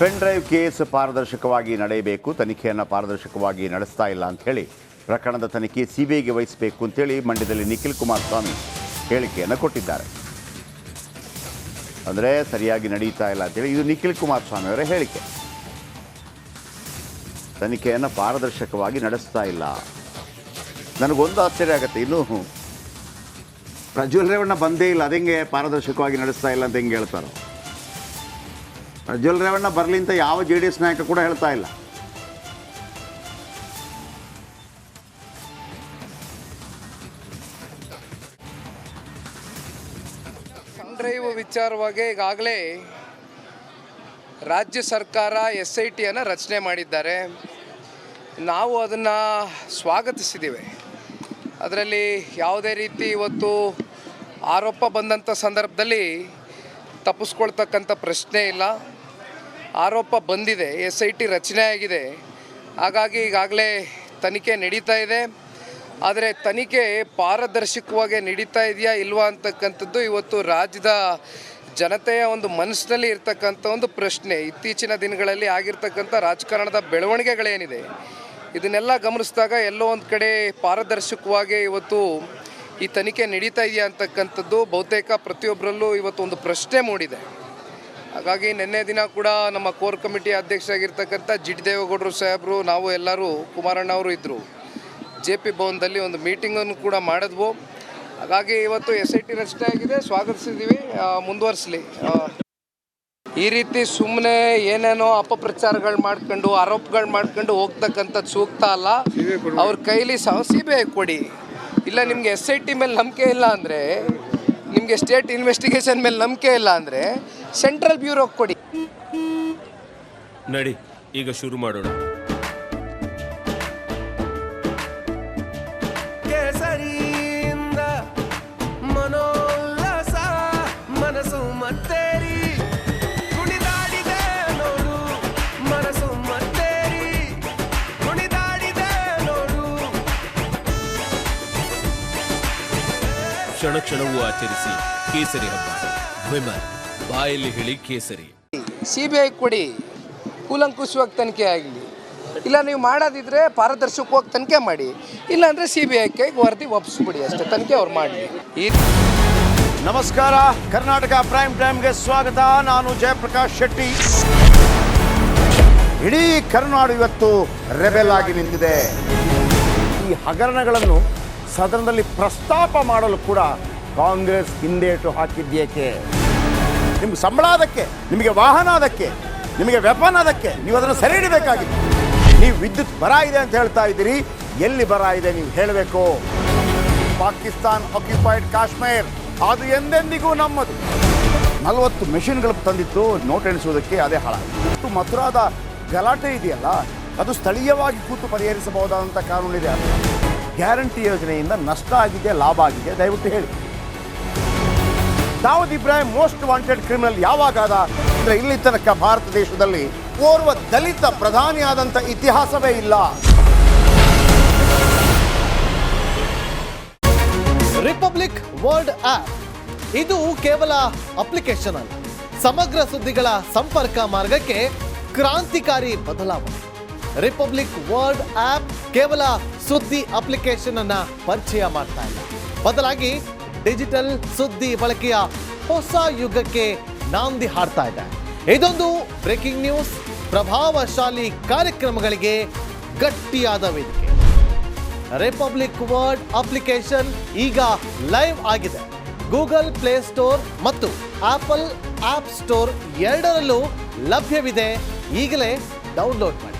Pen drive case ಪಾರದರ್ಶಕವಾಗಿ ನಡೆಯಬೇಕು, ತನಿಖೆಯನ್ನು ಪಾರದರ್ಶಕವಾಗಿ ನಡೆಸ್ತಾ ಇಲ್ಲ ಅಂಥೇಳಿ ಪ್ರಕರಣದ ತನಿಖೆ ಸಿಬಿಐಗೆ ವಹಿಸಬೇಕು ಅಂತೇಳಿ ಮಂಡ್ಯದಲ್ಲಿ ನಿಖಿಲ್ ಕುಮಾರಸ್ವಾಮಿ ಹೇಳಿಕೆಯನ್ನು ಕೊಟ್ಟಿದ್ದಾರೆ. ಅಂದರೆ ಸರಿಯಾಗಿ ನಡೀತಾ ಇಲ್ಲ ಅಂತೇಳಿ ಇದು ನಿಖಿಲ್ ಕುಮಾರಸ್ವಾಮಿ ಅವರ ಹೇಳಿಕೆ. ತನಿಖೆಯನ್ನು ಪಾರದರ್ಶಕವಾಗಿ ನಡೆಸ್ತಾ ಇಲ್ಲ. ನನಗೊಂದು ಆಶ್ಚರ್ಯ ಆಗುತ್ತೆ, ಇನ್ನೂ ಪ್ರಜ್ವಲ್ ರೇವಣ್ಣ ಬಂದೇ ಇಲ್ಲ, ಅದಂಗೆ ಪಾರದರ್ಶಕವಾಗಿ ನಡೆಸ್ತಾ ಇಲ್ಲ ಅಂತ ಹೆಂಗೆ ಹೇಳ್ತಾರೋ. ಪ್ರಜ್ವಲ್ ರೇವಣ್ಣ ಬರಲಿ ಅಂತ ಯಾವ JDS ನಾಯಕ ಕೂಡ ಹೇಳ್ತಾ ಇಲ್ಲ. ಪೆನ್ ಡ್ರೈವ್ ವಿಚಾರವಾಗಿ ಈಗಾಗಲೇ ರಾಜ್ಯ ಸರ್ಕಾರ SITಯನ್ನು ರಚನೆ ಮಾಡಿದ್ದಾರೆ. ನಾವು ಅದನ್ನು ಸ್ವಾಗತಿಸಿದ್ದೀವಿ. ಅದರಲ್ಲಿ ಯಾವುದೇ ರೀತಿ ಇವತ್ತು ಆರೋಪ ಬಂದಂಥ ಸಂದರ್ಭದಲ್ಲಿ ತಪ್ಪಿಸ್ಕೊಳ್ತಕ್ಕಂಥ ಪ್ರಶ್ನೆ ಇಲ್ಲ. ಆರೋಪ ಬಂದಿದೆ, SIT ರಚನೆ ಆಗಿದೆ, ಹಾಗಾಗಿ ಈಗಾಗಲೇ ತನಿಖೆ ನಡೀತಾ ಇದೆ. ಆದರೆ ತನಿಖೆ ಪಾರದರ್ಶಕವಾಗಿ ನಡೀತಾ ಇದೆಯಾ ಇಲ್ವಾ ಅಂತಕ್ಕಂಥದ್ದು ಇವತ್ತು ರಾಜ್ಯದ ಜನತೆಯ ಒಂದು ಮನಸ್ಸಿನಲ್ಲಿ ಇರ್ತಕ್ಕಂಥ ಒಂದು ಪ್ರಶ್ನೆ. ಇತ್ತೀಚಿನ ದಿನಗಳಲ್ಲಿ ಆಗಿರ್ತಕ್ಕಂಥ ರಾಜಕಾರಣದ ಬೆಳವಣಿಗೆಗಳೇನಿದೆ ಇದನ್ನೆಲ್ಲ ಗಮನಿಸಿದಾಗ ಎಲ್ಲೋ ಒಂದು ಕಡೆ ಪಾರದರ್ಶಕವಾಗಿ ಇವತ್ತು ಈ ತನಿಖೆ ನಡೀತಾ ಇದೆಯಾ ಅಂತಕ್ಕಂಥದ್ದು ಬಹುತೇಕ ಪ್ರತಿಯೊಬ್ಬರಲ್ಲೂ ಇವತ್ತು ಒಂದು ಪ್ರಶ್ನೆ ಮೂಡಿದೆ. ಹಾಗಾಗಿ ನಿನ್ನೆ ದಿನ ಕೂಡ ನಮ್ಮ ಕೋರ್ ಕಮಿಟಿ ಅಧ್ಯಕ್ಷರಾಗಿರ್ತಕ್ಕಂಥ ಜಿಡಿ ದೇವೇಗೌಡರು ಸಾಹೇಬರು, ನಾವು ಎಲ್ಲರೂ, ಕುಮಾರಣ್ಣ ಅವರು ಇದ್ದರು, JP ಭವನದಲ್ಲಿ ಒಂದು ಮೀಟಿಂಗನ್ನು ಕೂಡ ಮಾಡಿದ್ವು. ಹಾಗಾಗಿ ಇವತ್ತು SIT ರಚನೆ ಆಗಿದೆ, ಸ್ವಾಗತಿಸಿದ್ದೀವಿ, ಮುಂದುವರಿಸಲಿ. ಈ ರೀತಿ ಸುಮ್ಮನೆ ಏನೇನೋ ಅಪಪ್ರಚಾರಗಳು ಮಾಡ್ಕೊಂಡು ಆರೋಪಗಳು ಮಾಡ್ಕೊಂಡು ಹೋಗ್ತಕ್ಕಂಥದ್ದು ಸೂಕ್ತ ಅಲ್ಲ. ಅವ್ರ ಕೈಲಿ CBI ಕೊಡಿ. ಇಲ್ಲ ನಿಮಗೆ SIT ಮೇಲೆ ನಂಬಿಕೆ ಇಲ್ಲ ಅಂದರೆ, ನಿಮಗೆ ಸ್ಟೇಟ್ ಇನ್ವೆಸ್ಟಿಗೇಷನ್ ಮೇಲೆ ನಂಬಿಕೆ ಇಲ್ಲ ಅಂದರೆ ಸೆಂಟ್ರಲ್ ಬ್ಯೂರೋ ಕೊಡಿ. ನಡಿ ಈಗ ಶುರು ಮಾಡೋಣ. ಕೇಸರಿಯಿಂದ ಮನೋಲ್ಲಾಸ ಮನಸ್ಸು ಮತ್ತೇರಿ ಕುಣಿದಾಡಿದೆ ನೋಡು, ಮನಸ್ಸು ಮತ್ತೇರಿ ಕುಣಿದಾಡಿದೆ ನೋಡು. ಕ್ಷಣ ಕ್ಷಣವೂ ಆಚರಿಸಿ ಕೇಸರಿ ಹಬ್ಬ. ವಿಮಲ್ ಬಾಯಲ್ಲಿ ಹೇಳಿ ಕೇಸರಿ. CBI ಕೊಡಿ, ಕೂಲಂಕುಷವಾಗಿ ತನಿಖೆ ಆಗಲಿ. ಇಲ್ಲ ನೀವು ಮಾಡೋದಿದ್ರೆ ಪಾರದರ್ಶಕವಾಗಿ ತನಿಖೆ ಮಾಡಿ, ಇಲ್ಲಾಂದರೆ CBI ಕೈಗೆ ವರದಿ ವಾಪಸ್ಬಿಡಿ, ಅಷ್ಟೇ. ತನಿಖೆ ಅವ್ರು ಮಾಡಲಿ. ನಮಸ್ಕಾರ, ಕರ್ನಾಟಕ ಪ್ರೈಮ್ ಟೈಮ್ಗೆ ಸ್ವಾಗತ. ನಾನು ಜಯಪ್ರಕಾಶ್ ಶೆಟ್ಟಿ. ಇಡೀ ಕರ್ನಾಡು ಇವತ್ತು ರೆಬೆಲ್ ಆಗಿ ನಿಂತಿದೆ. ಈ ಹಗರಣಗಳನ್ನು ಸದನದಲ್ಲಿ ಪ್ರಸ್ತಾಪ ಮಾಡಲು ಕೂಡ ಕಾಂಗ್ರೆಸ್ ಹಿಂದೇಟು ಹಾಕಿದ್ದೇಕೆ? ನಿಮ್ಗೆ ಸಂಬಳ ಅದಕ್ಕೆ, ನಿಮಗೆ ವಾಹನ ಅದಕ್ಕೆ, ನಿಮಗೆ ವೆಪನ್ ಅದಕ್ಕೆ, ನೀವು ಅದನ್ನು ಸೆರೆ ಹಿಡಿಬೇಕಾಗಿದೆ. ನೀವು ವಿದ್ಯುತ್ ಬರ ಇದೆ ಅಂತ ಹೇಳ್ತಾ ಇದ್ದೀರಿ, ಎಲ್ಲಿ ಬರ ಇದೆ ನೀವು ಹೇಳಬೇಕು. ಪಾಕಿಸ್ತಾನ್ ಆಕ್ಯುಪೈಡ್ ಕಾಶ್ಮೀರ್ ಅದು ಎಂದೆಂದಿಗೂ ನಮ್ಮದು. 40 ಮೆಷಿನ್ಗಳು ತಂದಿತ್ತು ನೋಟ್ ಎಣಿಸುವುದಕ್ಕೆ, ಅದೇ ಹಾಳಾಯಿತು. ಮಥುರಾದ ಗಲಾಟೆ ಇದೆಯಲ್ಲ, ಅದು ಸ್ಥಳೀಯವಾಗಿ ಕೂತು ಪರಿಹರಿಸಬಹುದಾದಂಥ ಕಾನೂನಿದೆ. ಗ್ಯಾರಂಟಿ ಯೋಜನೆಯಿಂದ ನಷ್ಟ ಆಗಿದೆ, ಲಾಭ ಆಗಿದೆ, ದಯವಿಟ್ಟು ಹೇಳಿ. Dawood Ibrahim most wanted criminal ಯಾವಾಗಾದ ಅಂದರೆ ಇಲ್ಲಿ ತನಕ ಭಾರತ ದೇಶದಲ್ಲಿ ಓರ್ವ ದಲಿತ ಪ್ರಧಾನಿಯಾದಂಥ ಇತಿಹಾಸವೇ ಇಲ್ಲ. ರಿಪಬ್ಲಿಕ್ ವರ್ಲ್ಡ್ ಆಪ್ ಇದು ಕೇವಲ ಅಪ್ಲಿಕೇಶನ್ ಅಲ್ಲ, ಸಮಗ್ರ ಸುದ್ದಿಗಳ ಸಂಪರ್ಕ ಮಾರ್ಗಕ್ಕೆ ಕ್ರಾಂತಿಕಾರಿ ಬದಲಾವಣೆ. ರಿಪಬ್ಲಿಕ್ ವರ್ಲ್ಡ್ ಆಪ್ ಕೇವಲ ಸುದ್ದಿ ಅಪ್ಲಿಕೇಶನ್ ಅನ್ನ ಪರಿಚಯ ಮಾಡ್ತಾ ಇಲ್ಲ, ಬದಲಾಗಿ ಡಿಜಿಟಲ್ ಸುದ್ದಿ ಬಳಕೆಯ ಹೊಸ ಯುಗಕ್ಕೆ ನಾಂದಿ ಹಾಡ್ತಾ ಇದೆ. ಇದೊಂದು ಬ್ರೇಕಿಂಗ್ ನ್ಯೂಸ್, ಪ್ರಭಾವಶಾಲಿ ಕಾರ್ಯಕ್ರಮಗಳಿಗೆ ಗಟ್ಟಿಯಾದ ವೇದಿಕೆ. ರಿಪಬ್ಲಿಕ್ ವರ್ಲ್ಡ್ ಅಪ್ಲಿಕೇಶನ್ ಈಗ ಲೈವ್ ಆಗಿದೆ. ಗೂಗಲ್ ಪ್ಲೇ ಸ್ಟೋರ್ ಮತ್ತು ಆಪಲ್ ಆಪ್ ಸ್ಟೋರ್ ಎರಡರಲ್ಲೂ ಲಭ್ಯವಿದೆ. ಈಗಲೇ ಡೌನ್ಲೋಡ್ ಮಾಡಿ.